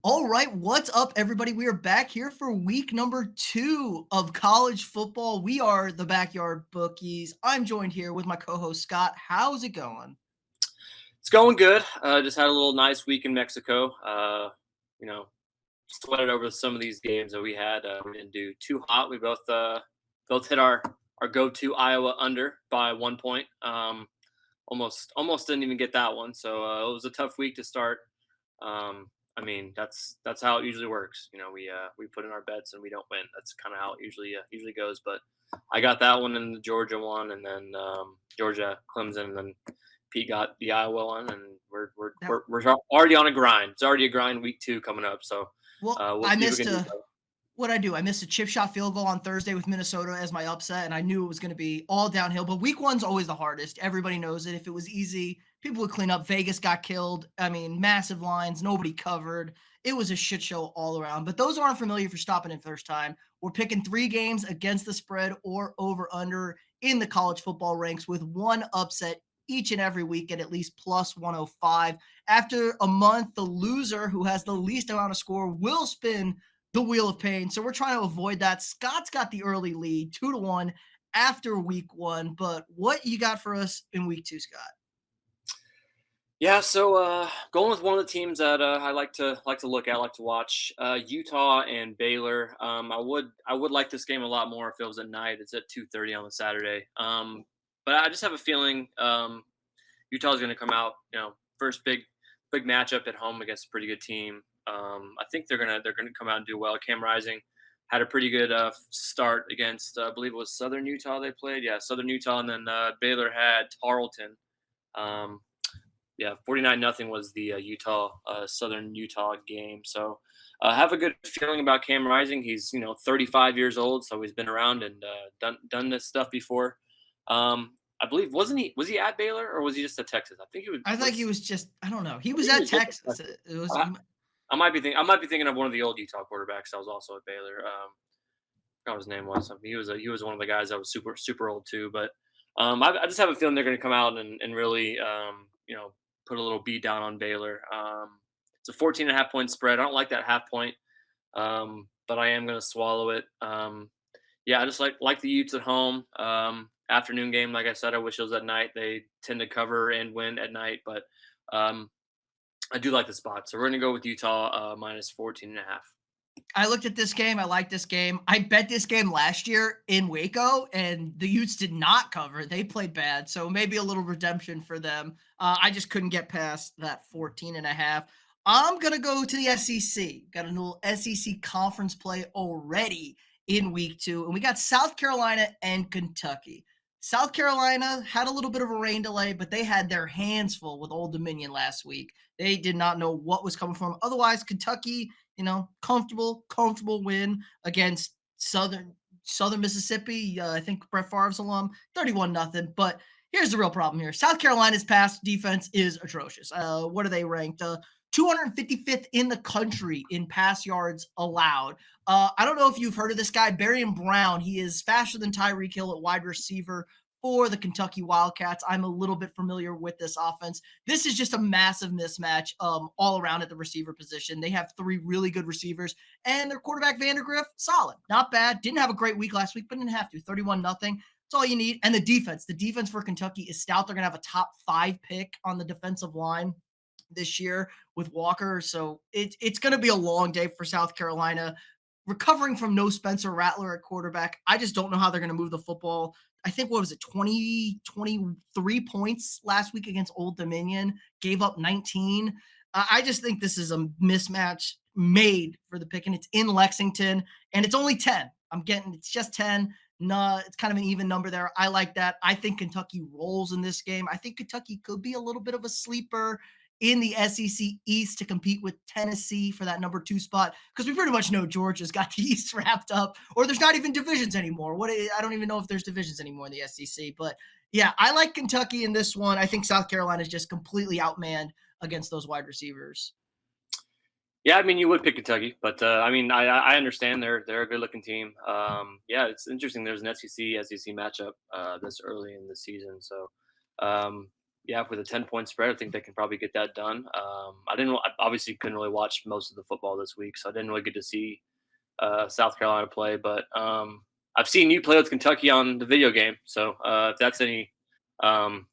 All right, what's up, everybody? We are back here for week number 2 of college football. We are the Backyard Bookies. I'm joined here with my co-host Scott. How's it going? It's going good. Just had a little nice week in Mexico. You know, sweated over some of these games that we had. We didn't do too hot. We both hit our go-to Iowa under by 1 point. Almost didn't even get that one. So it was a tough week to start. I mean, that's how it usually works. We put in our bets and we don't win. That's kind of how it usually goes. But I got that one and the Georgia one, and then Georgia Clemson, and then Pete got the Iowa one, and we're we're That we're, we're already on a grind. It's already a grind week 2 coming up, so we'll I see if we missed can do a so. what I do. I missed a chip shot field goal on Thursday with Minnesota as my upset, and I knew it was going to be all downhill. But week one's always the hardest. Everybody knows it. If it was easy, people would clean up. Vegas got killed. I mean, massive lines. Nobody covered. It was a shit show all around. But those who aren't familiar, for stopping in first time, we're picking 3 games against the spread or over under in the college football ranks with one upset each and every week at least plus 105. After a month, the loser who has the least amount of score will spin the wheel of pain. So we're trying to avoid that. Scott's got the early lead, 2-1 after week 1. But what you got for us in week 2, Scott? Yeah, so going with one of the teams that I like to look at, like to watch, Utah and Baylor. I would like this game a lot more if it was at night. It's at 2:30 on the Saturday. But I just have a feeling Utah's going to come out. First big matchup at home against a pretty good team. I think they're gonna come out and do well. Cam Rising had a pretty good start against I believe it was Southern Utah they played. Yeah, Southern Utah, and then Baylor had Tarleton. Um, yeah, 49-0 was the Utah Southern Utah game. So have a good feeling about Cam Rising. He's 35 years old, so he's been around and done this stuff before. I believe was he at Baylor or was he just at Texas? I think he was I think he was was just, I don't know. He I was think he at was just at Texas. Texas. It was, I, I might be thinking of one of the old Utah quarterbacks that was also at Baylor. Forgot what his name was. He was one of the guys that was super old too. But I just have a feeling they're going to come out and really put a little beat down on Baylor. It's a 14.5 point spread. I don't like that half point, but I am going to swallow it. Yeah, I just like the Utes at home. Afternoon game, like I said, I wish it was at night. They tend to cover and win at night, but um, I do like the spot. So we're going to go with Utah minus 14.5. I looked at this game. I like this game. I bet this game last year in Waco, and the Utes did not cover. They played bad. So maybe a little redemption for them. I just couldn't get past that 14 and a half. I'm going to go to the SEC. Got a little SEC conference play already in week 2. And we got South Carolina and Kentucky. South Carolina had a little bit of a rain delay, but they had their hands full with Old Dominion last week. They did not know what was coming from them. Otherwise, Kentucky, comfortable win against Southern Mississippi. I think Brett Favre's alum, 31-0. But here's the real problem here: South Carolina's pass defense is atrocious. What are they ranked? 255th in the country in pass yards allowed. I don't know if you've heard of this guy, Barian Brown. He is faster than Tyreek Hill at wide receiver for the Kentucky Wildcats. I'm a little bit familiar with this offense. This is just a massive mismatch all around at the receiver position. They have 3 really good receivers, and their quarterback, Vandergriff, solid. Not bad. Didn't have a great week last week, but didn't have to. 31-0. That's all you need. And the defense. The defense for Kentucky is stout. They're going to have a top 5 pick on the defensive line this year with Walker. So it's going to be a long day for South Carolina. Recovering from no Spencer Rattler at quarterback, I just don't know how they're going to move the football. I think, what was it, 23 points last week against Old Dominion, gave up 19. I just think this is a mismatch made for the pick, and it's in Lexington, and it's only 10. It's just 10. No, it's kind of an even number there. I like that. I think Kentucky rolls in this game. I think Kentucky could be a little bit of a sleeper in the SEC East to compete with Tennessee for that number 2 spot, because we pretty much know Georgia's got the East wrapped up, or there's not even divisions anymore. I don't even know if there's divisions anymore in the SEC. But yeah, I like Kentucky in this one. I think South Carolina is just completely outmanned against those wide receivers. Yeah, I mean, you would pick Kentucky, but I mean, I understand they're a good looking team. Yeah, it's interesting. There's an SEC matchup this early in the season, so um, yeah, with a 10-point spread, I think they can probably get that done. I obviously couldn't really watch most of the football this week, so I didn't really get to see South Carolina play. But I've seen you play with Kentucky on the video game, so if that's any um,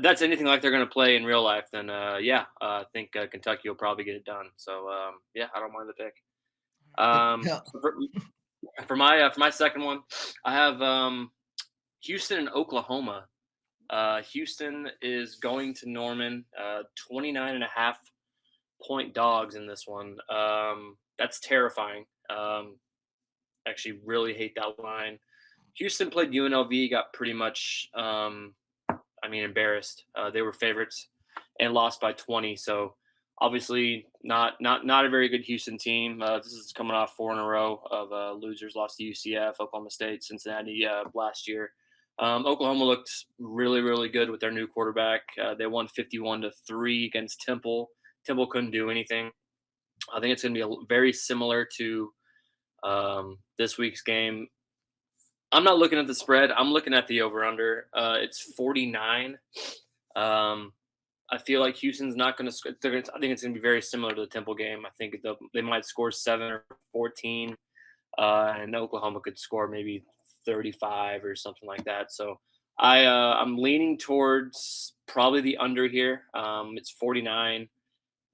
that's anything like they're going to play in real life, then yeah, I think Kentucky will probably get it done. So yeah, I don't mind the pick. Yeah. So for my second one, I have Houston and Oklahoma. Houston is going to Norman, 29 and a half point dogs in this one. That's terrifying. Actually, really hate that line. Houston played UNLV, got pretty much, embarrassed. They were favorites and lost by 20. So obviously, not a very good Houston team. This is coming off four in a row of losers. Lost to UCF, Oklahoma State, Cincinnati last year. Oklahoma looked really, really good with their new quarterback. They won 51-3 against Temple. Temple couldn't do anything. I think it's going to be very similar to this week's game. I'm not looking at the spread. I'm looking at the over under. It's 49. Um, I feel like Houston's not going to. I think it's going to be very similar to the Temple game. I think they might score 7 or 14, and Oklahoma could score maybe 35 or something like that. So I'm leaning towards probably the under here. It's 49.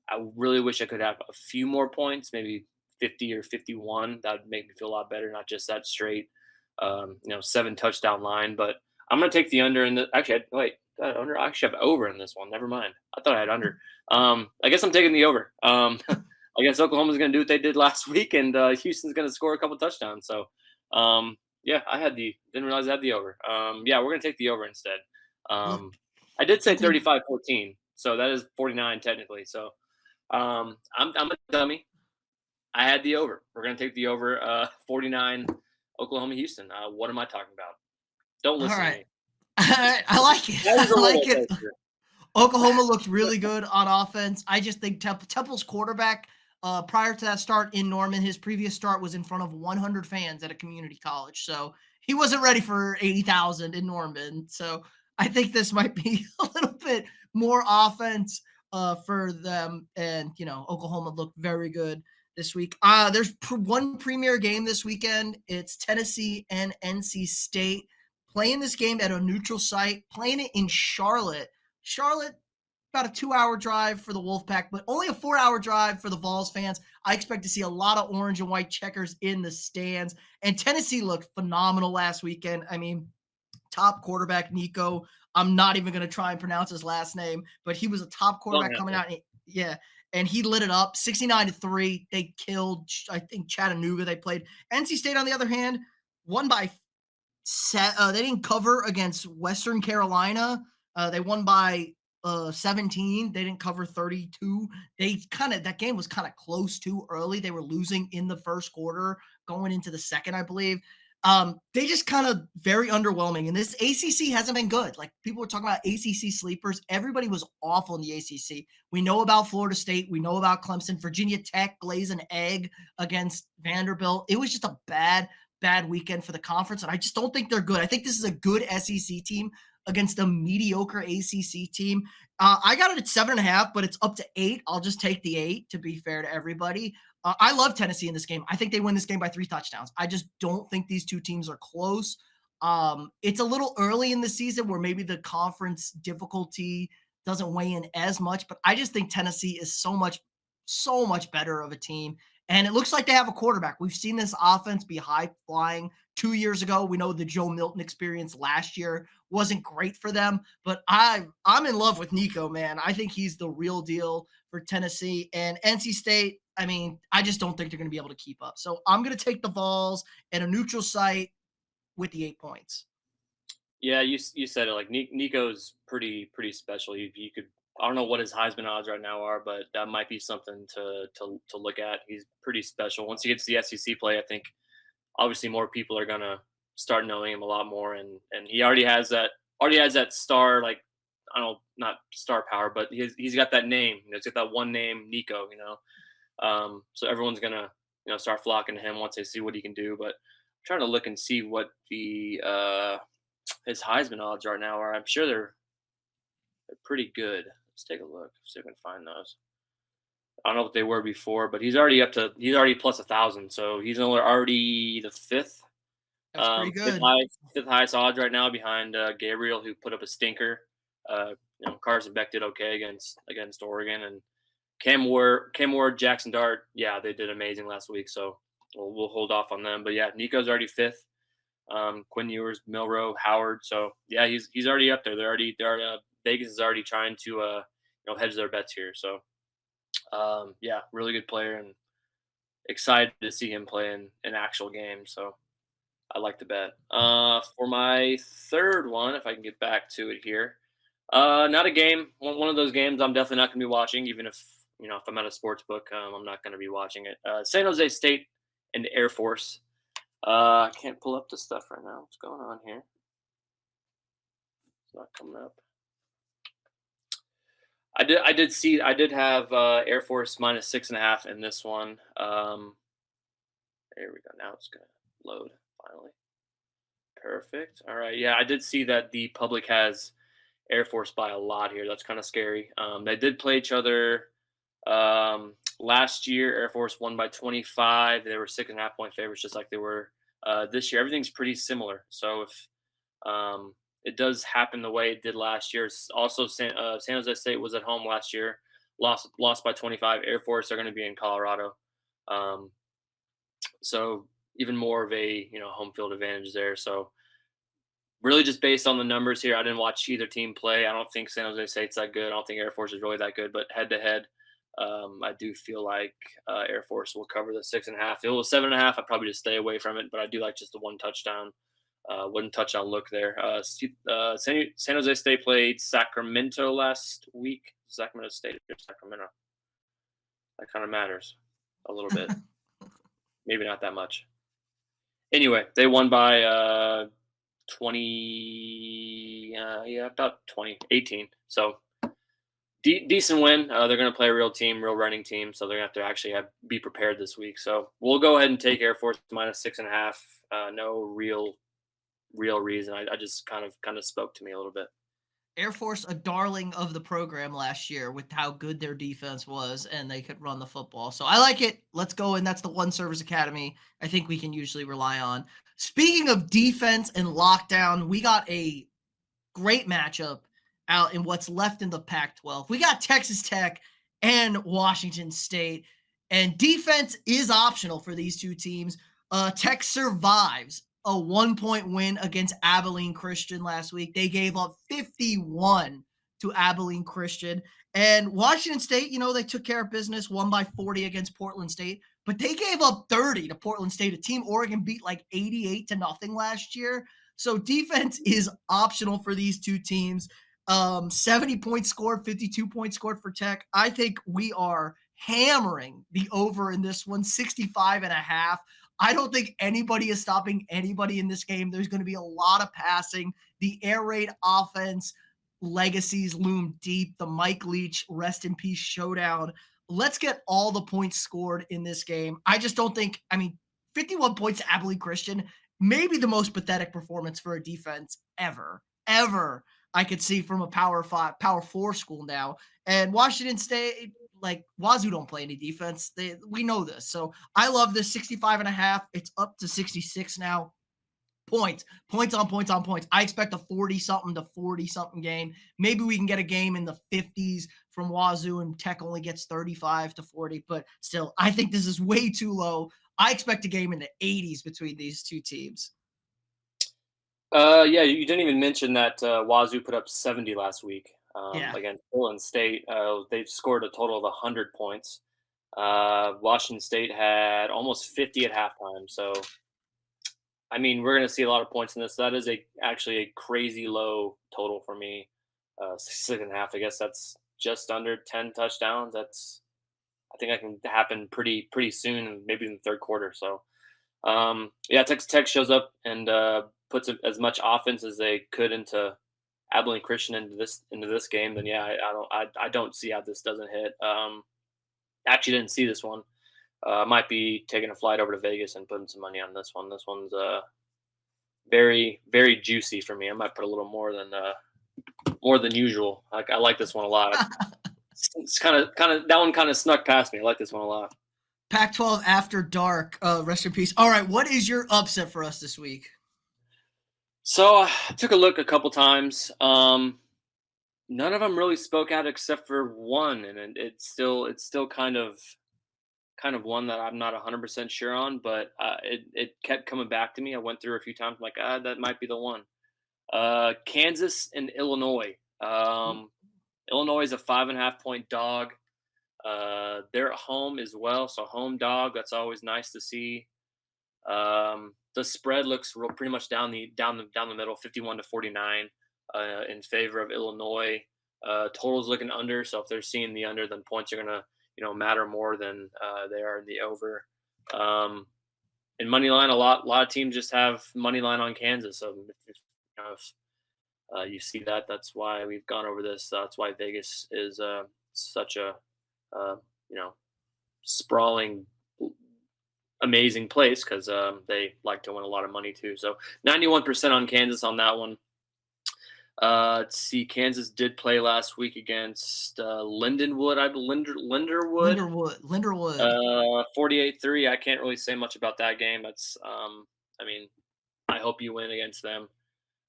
I really wish I could have a few more points, maybe 50 or 51. That would make me feel a lot better, not just that straight, 7 touchdown line. But I'm going to take the under in the. Actually, wait, under. I actually have over in this one. Never mind. I thought I had under. I guess I'm taking the over. I guess Oklahoma's going to do what they did last week, and Houston's going to score a couple touchdowns. So, yeah, didn't realize I had the over. Yeah, we're going to take the over instead. Look, I did say Oklahoma. 35-14, so that is 49 technically. So, I'm a dummy. I had the over. We're gonna take the over. 49, Oklahoma, Houston. What am I talking about? Don't All listen to right. me. I like it. That was a I like roller it. coaster. Oklahoma looked really good on offense. I just think Temple's quarterback, prior to that start in Norman, his previous start was in front of 100 fans at a community college. So he wasn't ready for 80,000 in Norman. So I think this might be a little bit more offense for them. And, Oklahoma looked very good this week. There's one premier game this weekend. It's Tennessee and NC State playing this game at a neutral site, playing it in Charlotte. Charlotte, about a 2-hour drive for the Wolfpack, but only a 4-hour drive for the Vols fans. I expect to see a lot of orange and white checkers in the stands. And Tennessee looked phenomenal last weekend. I mean, top quarterback Nico. I'm not even going to try and pronounce his last name, but he was a top Don't quarterback have coming to. out. Yeah, and he lit it up 69-3. They killed, I think, Chattanooga. They played. NC State, on the other hand, won by they didn't cover against Western Carolina. They won by 17. They didn't cover 32. That game was kind of close too early. They were losing in the first quarter, going into the second, I believe. They just kind of very underwhelming. And this ACC hasn't been good. Like, people were talking about ACC sleepers. Everybody was awful in the ACC. We know about Florida State. We know about Clemson. Virginia Tech glaze an egg against Vanderbilt. It was just a bad weekend for the conference, and I just don't think they're good. I think this is a good SEC team against a mediocre ACC team. I got it at 7.5, but it's up to 8. I'll just take the 8 to be fair to everybody. I love Tennessee in this game. I think they win this game by 3 touchdowns. I just don't think these two teams are close. It's a little early in the season where maybe the conference difficulty doesn't weigh in as much, but I just think Tennessee is so much better of a team. And it looks like they have a quarterback. We've seen this offense be high flying 2 years ago. We know the Joe Milton experience last year wasn't great for them, but I'm in love with Nico, man. I think he's the real deal for Tennessee. And NC State, I mean, I just don't think they're going to be able to keep up. So I'm going to take the Vols at a neutral site with the 8 points. Yeah, you said it. Like Nico's pretty special. You could. I don't know what his Heisman odds right now are, but that might be something to look at. He's pretty special. Once he gets to the SEC play, I think obviously more people are gonna start knowing him a lot more, and he already has that star, like, I don't know, not star power, but he's got that name. He's got that one name, Nico. So everyone's gonna start flocking to him once they see what he can do. But I'm trying to look and see what the his Heisman odds right now are. I'm sure they're They're pretty good. Let's take a look. See if I can find those. I don't know what they were before, but he's already plus 1,000, so he's only already the fifth, That's pretty fifth good. highest, fifth highest odds right now behind Gabriel, who put up a stinker. Carson Beck did okay against Oregon, and Cam Ward, Jackson Dart, yeah, they did amazing last week, so we'll hold off on them. But yeah, Nico's already fifth. Quinn Ewers, Milrow, Howard. So yeah, he's already up there. Vegas is already trying to hedge their bets here. So yeah, really good player and excited to see him play in an actual game. So I like the bet. For my third one, if I can get back to it here, not a game. One of those games I'm definitely not going to be watching, even if I'm at a sports book, I'm not going to be watching it. San Jose State and Air Force. I can't pull up the stuff right now. What's going on here? It's not coming up. I did have Air Force minus 6.5 in this one. There we go. Now it's gonna load finally. Perfect. All right. Yeah, I did see that the public has Air Force by a lot here. That's kind of scary. They did play each other last year. Air Force won by 25. They were 6.5 point favorites, just like they were this year. Everything's pretty similar. So if it does happen the way it did last year, also San Jose State was at home last year, lost by 25. Air Force are going to be in Colorado, um, so even more of a home field advantage there. So really just based on the numbers here, I didn't watch either team play. I don't think San Jose State's that good. I don't think Air Force is really that good. But head to head, I do feel like Air Force will cover the 6.5. If it was 7.5, I'd probably just stay away from it. But I do like just the one touchdown. Wouldn't touchdown look there. San Jose State played Sacramento last week. Sacramento State or Sacramento. That kind of matters a little bit. Maybe not that much. Anyway, they won by 20, yeah, about 20, 18. So decent win. They're going to play a real team, real running team. So they're going to have to actually be prepared this week. So we'll go ahead and take Air Force minus 6.5. No real reason. I just kind of spoke to me a little bit. Air Force, a darling of the program last year with how good their defense was and they could run the football. So I like it. Let's go. And that's the one service academy I think we can usually rely on. Speaking of defense and lockdown, we got a great matchup out in what's left in the Pac-12. We got Texas Tech and Washington State, and defense is optional for these two teams. Tech survives a 1-point win against Abilene Christian last week. They gave up 51 to Abilene Christian. And Washington State, they took care of business, won by 40 against Portland State, but they gave up 30 to Portland State, a team Oregon beat like 88-0 last year. So defense is optional for these two teams. 70 points scored, 52 points scored for Tech. I think we are hammering the over in this one, 65.5. I don't think anybody is stopping anybody in this game. There's going to be a lot of passing. The air raid offense legacies loom deep. The Mike Leach rest in peace showdown. Let's get all the points scored in this game. I just don't think, 51 points to Abilene Christian, maybe the most pathetic performance for a defense ever I could see from a Power 4 school now. And Washington State, like Wazoo don't play any defense. We know this. So I love this 65.5. It's up to 66 now. Points on points on points. I expect a 40-something to 40-something game. Maybe we can get a game in the 50s from Wazoo and Tech only gets 35 to 40. But still, I think this is way too low. I expect a game in the 80s between these two teams. Yeah, you didn't even mention that Wazoo put up 70 last week Yeah. against Portland State. They scored a total of 100 points. Washington State had almost 50 at halftime. So, we're going to see a lot of points in this. That is actually a crazy low total for me. 6.5. I guess that's just under 10 touchdowns. I think that can happen pretty soon, maybe in the third quarter. So, yeah, Texas Tech shows up and puts as much offense as they could into Abilene Christian into this game. Then yeah, I don't see how this doesn't hit. Actually, didn't see this one. Might be taking a flight over to Vegas and putting some money on this one. This one's very very juicy for me. I might put a little more than more than usual. Like I like this one a lot. It's kind of that one kind of snuck past me. I like this one a lot. Pac-12 After Dark. Rest in peace. All right, what is your upset for us this week? So I took a look a couple times. None of them really spoke out except for one, and it's still kind of one that I'm not 100% sure on, but it kept coming back to me. I went through a few times, I'm like, that might be the one. Kansas and Illinois. Illinois is a 5.5 point dog. They're at home as well, so home dog. That's always nice to see. The spread looks pretty much down the middle, 51-49, in favor of Illinois. Totals looking under, so if they're seeing the under, then points are gonna matter more than they are in the over. Um, in money line, a lot of teams just have money line on Kansas. So if you see that, that's why we've gone over this. That's why Vegas is such a uh, you know sprawling amazing place because they like to win a lot of money too. So 91% on Kansas on that one. Let's see. Kansas did play last week against Lindenwood. Linderwood. Linderwood. 48-3. I can't really say much about that game. I mean, I hope you win against them.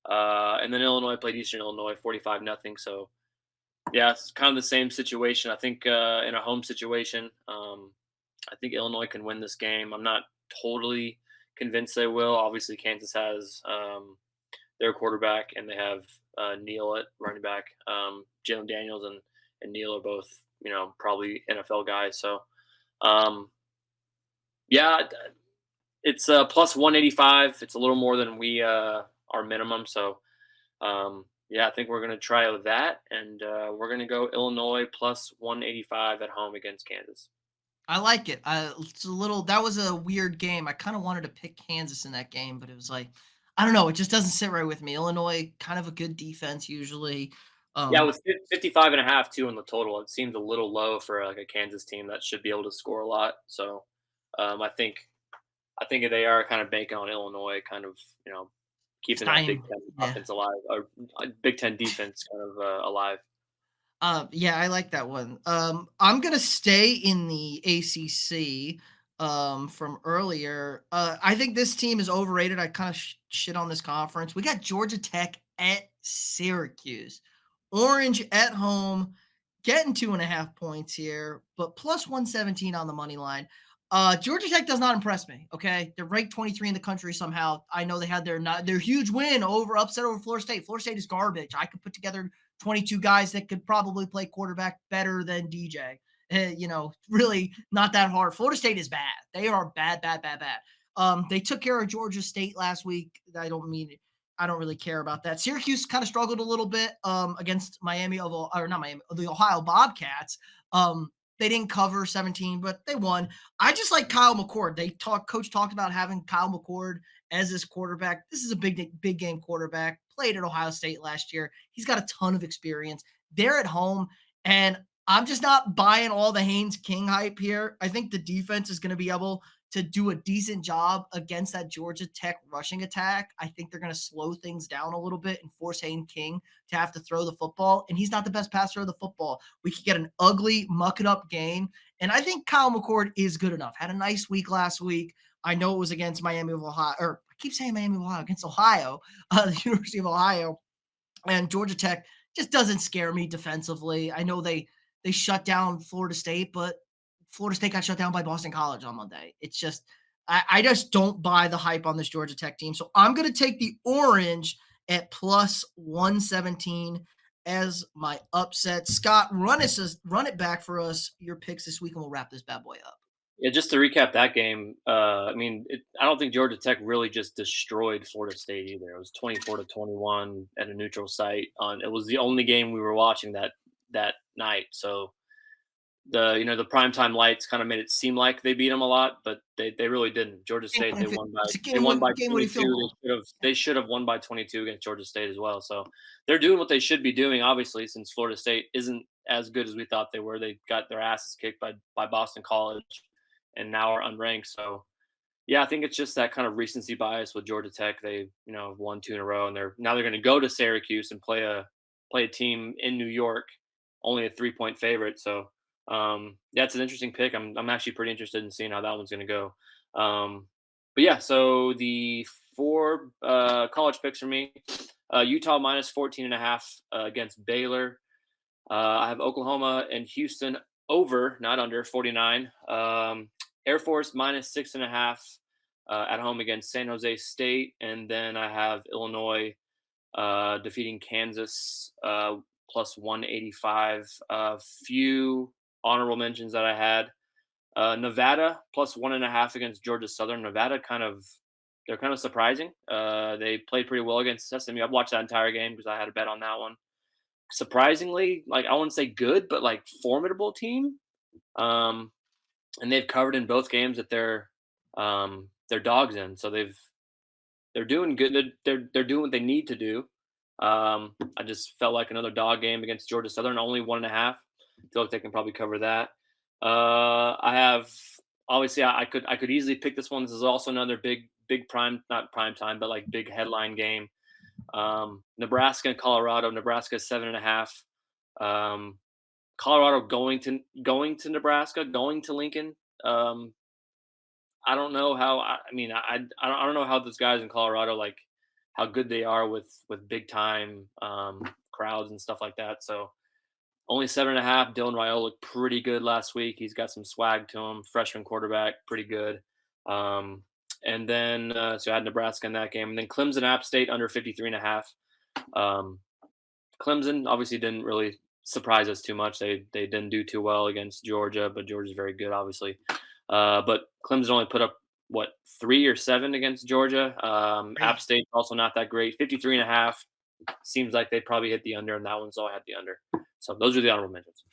And then Illinois played Eastern Illinois 45 nothing. So yeah, it's kind of the same situation. I think in a home situation, I think Illinois can win this game. I'm not totally convinced they will. Obviously, Kansas has their quarterback, and they have Neal at running back. Jalen Daniels and Neal are both, probably NFL guys. So, um, yeah, it's plus 185. It's a little more than we our minimum. So, yeah, I think we're going to try with that, and we're going to go Illinois plus 185 at home against Kansas. I like it. It's a little. That was a weird game. I kind of wanted to pick Kansas in that game, but it was like, I don't know. It just doesn't sit right with me. Illinois, kind of a good defense usually. Yeah, Um, with 55 and a half too in the total, it seems a little low for like a Kansas team that should be able to score a lot. So, I think they are kind of banking on Illinois, kind of keeping that Big Stein. Ten Yeah. offense alive, or Big Ten defense kind of alive. Yeah, I like that one. I'm gonna stay in the ACC from earlier. I think this team is overrated. I kind of shit on this conference. We got Georgia Tech at Syracuse, Orange at home, getting 2.5 points here, but plus 117 on the money line. Georgia Tech does not impress me. Okay, they're ranked 23 in the country somehow. I know they had their huge win over upset over Florida State. Florida State is garbage. I could put together 22 guys that could probably play quarterback better than DJ. Really not that hard. Florida State is bad. They are bad, bad, bad, bad. They took care of Georgia State last week. I don't really care about that. Syracuse kind of struggled a little bit against Miami or not Miami, the Ohio Bobcats. They didn't cover 17, but they won. I just like Kyle McCord. Coach talked about having Kyle McCord as his quarterback. This is a big game quarterback. Played at Ohio State last year. He's got a ton of experience. They're at home, and I'm just not buying all the Haynes King hype here. I think the defense is going to be able to do a decent job against that Georgia Tech rushing attack. I think they're going to slow things down a little bit and force Haynes King to have to throw the football. And he's not the best passer of the football. We could get an ugly, muck it up game. And I think Kyle McCord is good enough. Had a nice week last week. I know it was against Miami of Ohio, or I keep saying Miami of Ohio, against Ohio, the University of Ohio. And Georgia Tech just doesn't scare me defensively. I know they shut down Florida State, but Florida State got shut down by Boston College on Monday. It's just I just don't buy the hype on this Georgia Tech team. So I'm going to take the orange at plus 117 as my upset. Scott, run it back for us. Your picks this week, and we'll wrap this bad boy up. Yeah, just to recap that game, I mean, I don't think Georgia Tech really just destroyed Florida State either. It was 24-21 at a neutral site. It was the only game we were watching that night. So the primetime lights kind of made it seem like they beat them a lot, but they really didn't. Georgia State It's a they won by game winning 22. field goal. They should have won by 22 against Georgia State as well. So they're doing what they should be doing, obviously, since Florida State isn't as good as we thought they were. They got their asses kicked by Boston College, and now are unranked. So yeah, I think it's just that kind of recency bias with Georgia Tech. They won two in a row, and they're going to go to Syracuse and play play a team in New York, only a 3-point favorite. So yeah, it's an interesting pick. I'm actually pretty interested in seeing how that one's going to go. But yeah, so the four college picks for me: Utah minus 14.5 against Baylor. I have Oklahoma and Houston over, not under, 49. Air Force minus 6.5 at home against San Jose State, and then I have Illinois defeating Kansas plus 185. Few honorable mentions that I had. Nevada plus 1.5 against Georgia Southern. Nevada they're kind of surprising. They played pretty well against SMU. I've watched that entire game because I had a bet on that one. Surprisingly, like I wouldn't say good, but like formidable team. Um, and they've covered in both games that they're dogs in. So they're doing good. They're doing what they need to do. I just felt like another dog game against Georgia Southern, only 1.5. Feel like they can probably cover that. I have obviously I could easily pick this one. This is also another big prime, not prime time, but like big headline game. Nebraska and Colorado. Nebraska is 7.5. Colorado going to Nebraska, going to Lincoln. Um, I don't know how. I mean, I don't know how those guys in Colorado like how good they are with big time crowds and stuff like that. So only 7.5. Dylan Raiola looked pretty good last week. He's got some swag to him. Freshman quarterback, pretty good. And then so I had Nebraska in that game, and then Clemson App State under 53.5. Um, Clemson obviously didn't really surprise us too much. They didn't do too well against Georgia, but Georgia's very good, obviously. But Clemson only put up what 3 or 7 against Georgia. App Great. State also not that great. 53.5 seems like they probably hit the under, and that one, so I had the under. So those are the honorable mentions.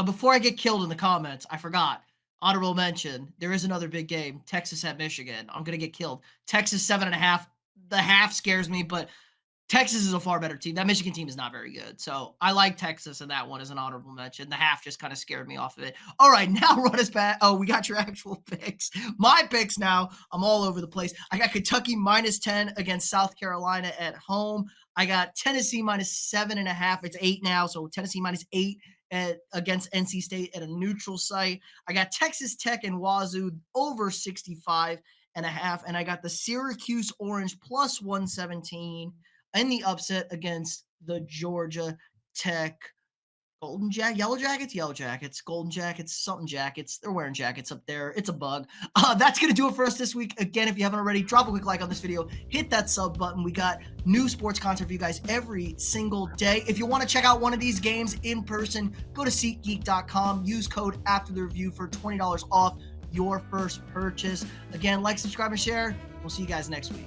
Before I get killed in the comments, I forgot. Honorable mention. There is another big game. Texas at Michigan. I'm gonna get killed. Texas 7.5. The half scares me, but Texas is a far better team. That Michigan team is not very good. So I like Texas in that one as an honorable mention. The half just kind of scared me off of it. All right, now run us back. Oh, we got your actual picks. My picks now. I'm all over the place. I got Kentucky minus 10 against South Carolina at home. I got Tennessee minus 7.5. It's 8 now. So Tennessee minus 8 against NC State at a neutral site. I got Texas Tech and Wazoo over 65.5. And I got the Syracuse Orange plus 117 in the upset against the Georgia Tech Yellow Jackets, Golden Jackets, something Jackets. They're wearing jackets up there. It's a bug. That's going to do it for us this week. Again, if you haven't already, drop a quick like on this video. Hit that sub button. We got new sports content for you guys every single day. If you want to check out one of these games in person, go to SeatGeek.com. Use code afterthereview for $20 off your first purchase. Again, like, subscribe, and share. We'll see you guys next week.